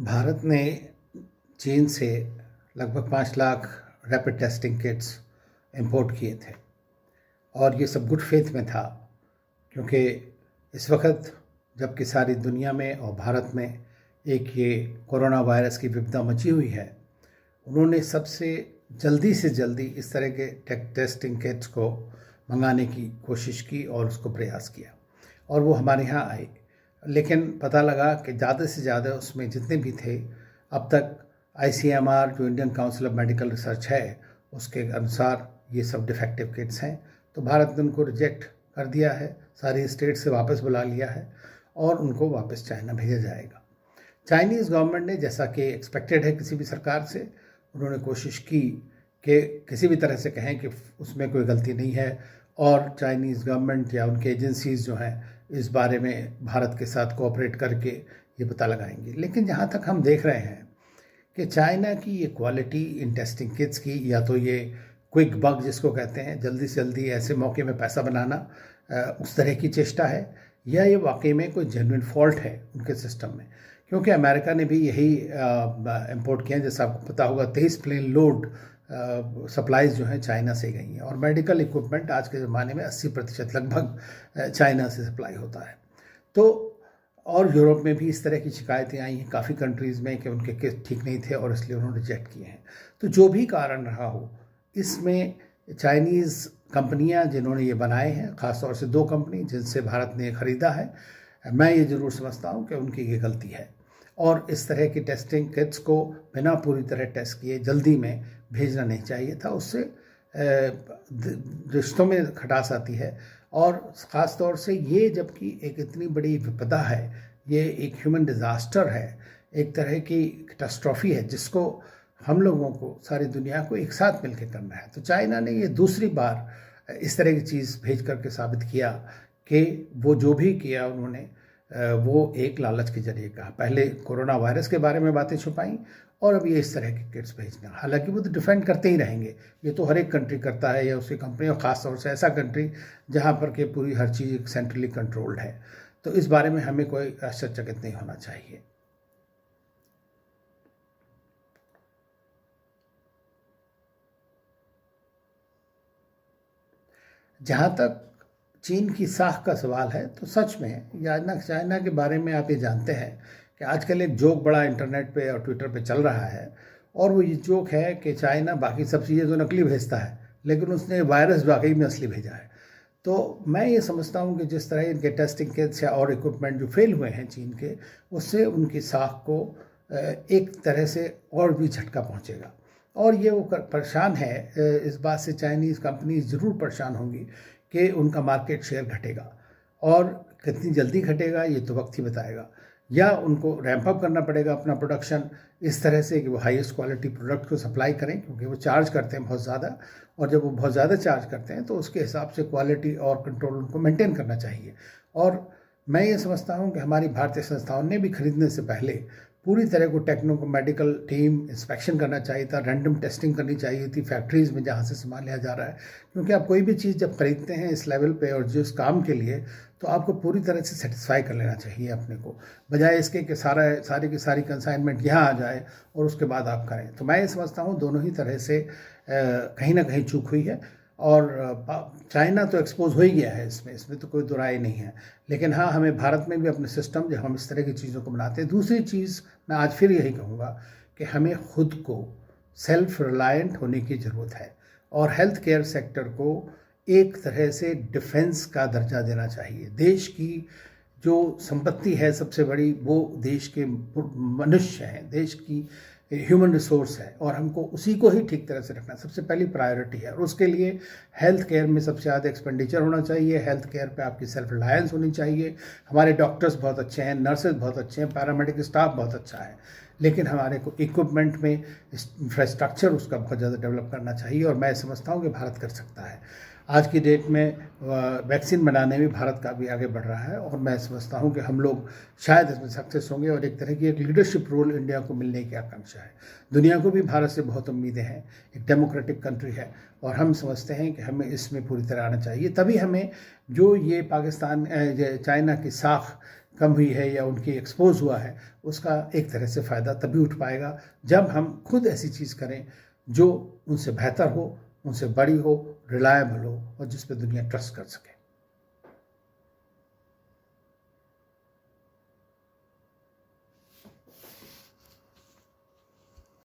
भारत ने चीन से लगभग 5 lakh rapid testing kits import किए थे और ये सब गुड फेथ में था, क्योंकि इस वक्त जबकि सारी दुनिया में और भारत में एक ये कोरोना वायरस की विपदा मची हुई है, उन्होंने सबसे जल्दी से जल्दी इस तरह के टेस्टिंग किट्स को मंगाने की कोशिश की और उसको प्रयास किया और वो हमारे यहाँ आए। लेकिन पता लगा कि ज़्यादा से ज़्यादा उसमें जितने भी थे, अब तक ICMR जो Indian council of medical research है उसके अनुसार ये सब डिफेक्टिव किट्स हैं। तो भारत ने उनको रिजेक्ट कर दिया है, सारी स्टेट से वापस बुला लिया है और उनको वापस चाइना भेजा जाएगा। चाइनीज़ गवर्नमेंट ने, जैसा कि एक्सपेक्टेड है किसी भी सरकार से, उन्होंने कोशिश की कि किसी भी तरह से कहें कि उसमें कोई गलती नहीं है और चाइनीज़ गवर्नमेंट या उनके एजेंसीज़ जो हैं इस बारे में भारत के साथ कोऑपरेट करके ये पता लगाएंगे। लेकिन जहाँ तक हम देख रहे हैं कि चाइना की ये क्वालिटी इन टेस्टिंग किट्स की, या तो ये क्विक बग जिसको कहते हैं, जल्दी से जल्दी ऐसे मौके में पैसा बनाना, उस तरह की चेष्टा है, या ये वाकई में कोई जेन्युइन फॉल्ट है उनके सिस्टम में। क्योंकि अमेरिका ने भी यही इंपोर्ट किया, जैसा आपको पता होगा 23 प्लेन लोड सप्लाईज जो हैं चाइना से गई हैं और मेडिकल इक्विपमेंट आज के ज़माने में 80% लगभग चाइना से सप्लाई होता है। तो और यूरोप में भी इस तरह की शिकायतें आई हैं काफ़ी कंट्रीज़ में कि उनके केस ठीक नहीं थे और इसलिए उन्होंने रिजेक्ट किए हैं। तो जो भी कारण रहा हो, इसमें चाइनीज़ कंपनियां जिन्होंने ये बनाए हैं, ख़ासतौर से 2 कंपनी जिनसे भारत ने ख़रीदा है, मैं ये ज़रूर समझता हूँ कि उनकी ये गलती है और इस तरह की टेस्टिंग किट्स को बिना पूरी तरह टेस्ट किए जल्दी में भेजना नहीं चाहिए था। उससे रिश्तों में खटास आती है और ख़ास तौर से ये जबकि एक इतनी बड़ी विपदा है, ये एक ह्यूमन डिज़ास्टर है, एक तरह की कैटास्ट्रॉफी है जिसको हम लोगों को, सारी दुनिया को एक साथ मिलकर करना है। तो चाइना ने ये दूसरी बार इस तरह की चीज़ भेज करके साबित किया कि वो जो भी किया उन्होंने वो एक लालच के जरिए कहा। पहले कोरोना वायरस के बारे में बातें छुपाई और अब ये इस तरह के किट्स भेजना। हालांकि वो तो डिफेंड करते ही रहेंगे, ये तो हर एक कंट्री करता है या उसकी कंपनी, और ख़ास तौर से ऐसा कंट्री जहाँ पर कि पूरी हर चीज़ सेंट्रली कंट्रोल्ड है। तो इस बारे में हमें कोई आश्चर्यचकित नहीं होना चाहिए। जहाँ तक चीन की साख का सवाल है, तो सच में चाइना के बारे में आप ये जानते हैं कि आजकल एक जोक बड़ा इंटरनेट पे और ट्विटर पे चल रहा है, और वो ये जोक है कि चाइना बाकी सब चीज़ें तो नकली भेजता है लेकिन उसने वायरस वाकई में असली भेजा है। तो मैं ये समझता हूँ कि जिस तरह इनके टेस्टिंग किट्स या और इक्विपमेंट जो फेल हुए हैं चीन के, उससे उनकी साख को एक तरह से और भी झटका पहुँचेगा और ये वो परेशान है। इस बात से चाइनीज़ कंपनी ज़रूर परेशान होंगी कि उनका मार्केट शेयर घटेगा, और कितनी जल्दी घटेगा ये तो वक्त ही बताएगा, या उनको रैंप अप करना पड़ेगा अपना प्रोडक्शन इस तरह से कि वो हाईएस्ट क्वालिटी प्रोडक्ट को सप्लाई करें, क्योंकि वो चार्ज करते हैं बहुत ज़्यादा, और जब वो बहुत ज़्यादा चार्ज करते हैं तो उसके हिसाब से क्वालिटी और कंट्रोल उनको मेंटेन करना चाहिए। और मैं ये समझता हूँ कि हमारी भारतीय संस्थाओं ने भी खरीदने से पहले पूरी तरह को टेक्नो मेडिकल टीम इंस्पेक्शन करना चाहिए था, रैंडम टेस्टिंग करनी चाहिए थी फैक्ट्रीज़ में जहाँ से सामान लिया जा रहा है। क्योंकि आप कोई भी चीज़ जब खरीदते हैं इस लेवल पे और जिस काम के लिए, तो आपको पूरी तरह से सेटिस्फाई कर लेना चाहिए अपने को, बजाय इसके कि सारी की सारी कंसाइनमेंट यहाँ आ जाए और उसके बाद आप करें। तो मैं ये समझता हूँ दोनों ही तरह से कहीं ना कहीं चूक हुई है, और चाइना तो एक्सपोज हो ही गया है इसमें तो कोई दो राय नहीं है। लेकिन हाँ, हमें भारत में भी अपने सिस्टम जब हम इस तरह की चीज़ों को बनाते हैं, दूसरी चीज़ मैं आज फिर यही कहूँगा कि हमें खुद को सेल्फ रिलायंट होने की ज़रूरत है और हेल्थ केयर सेक्टर को एक तरह से डिफेंस का दर्जा देना चाहिए। देश की जो संपत्ति है सबसे बड़ी, वो देश के मनुष्य हैं, देश की ह्यूमन रिसोर्स है, और हमको उसी को ही ठीक तरह से रखना सबसे पहली प्रायोरिटी है। और उसके लिए हेल्थ केयर में सबसे ज़्यादा एक्सपेंडिचर होना चाहिए, हेल्थ केयर पे आपकी सेल्फ रिलायंस होनी चाहिए। हमारे डॉक्टर्स बहुत अच्छे हैं, नर्सेज बहुत अच्छे हैं, पैरामेडिकल स्टाफ बहुत अच्छा है, लेकिन हमारे को इक्विपमेंट में इंफ्रास्ट्रक्चर उसका बहुत ज़्यादा डेवलप करना चाहिए, और मैं समझता हूँ कि भारत कर सकता है। आज की डेट में वैक्सीन बनाने में भारत काफ़ी आगे बढ़ रहा है, और मैं समझता हूं कि हम लोग शायद इसमें सक्सेस होंगे, और एक तरह की एक लीडरशिप रोल इंडिया को मिलने की आकांक्षा है। दुनिया को भी भारत से बहुत उम्मीदें हैं, एक डेमोक्रेटिक कंट्री है, और हम समझते हैं कि हमें इसमें पूरी तरह आना चाहिए। तभी हमें जो ये पाकिस्तान चाइना की साख कम हुई है या उनकी एक्सपोज हुआ है, उसका एक तरह से फ़ायदा तभी उठ पाएगा जब हम खुद ऐसी चीज़ करें जो उनसे बेहतर हो, उनसे बड़ी हो, रिलायबल हो और जिस पे दुनिया ट्रस्ट कर सके।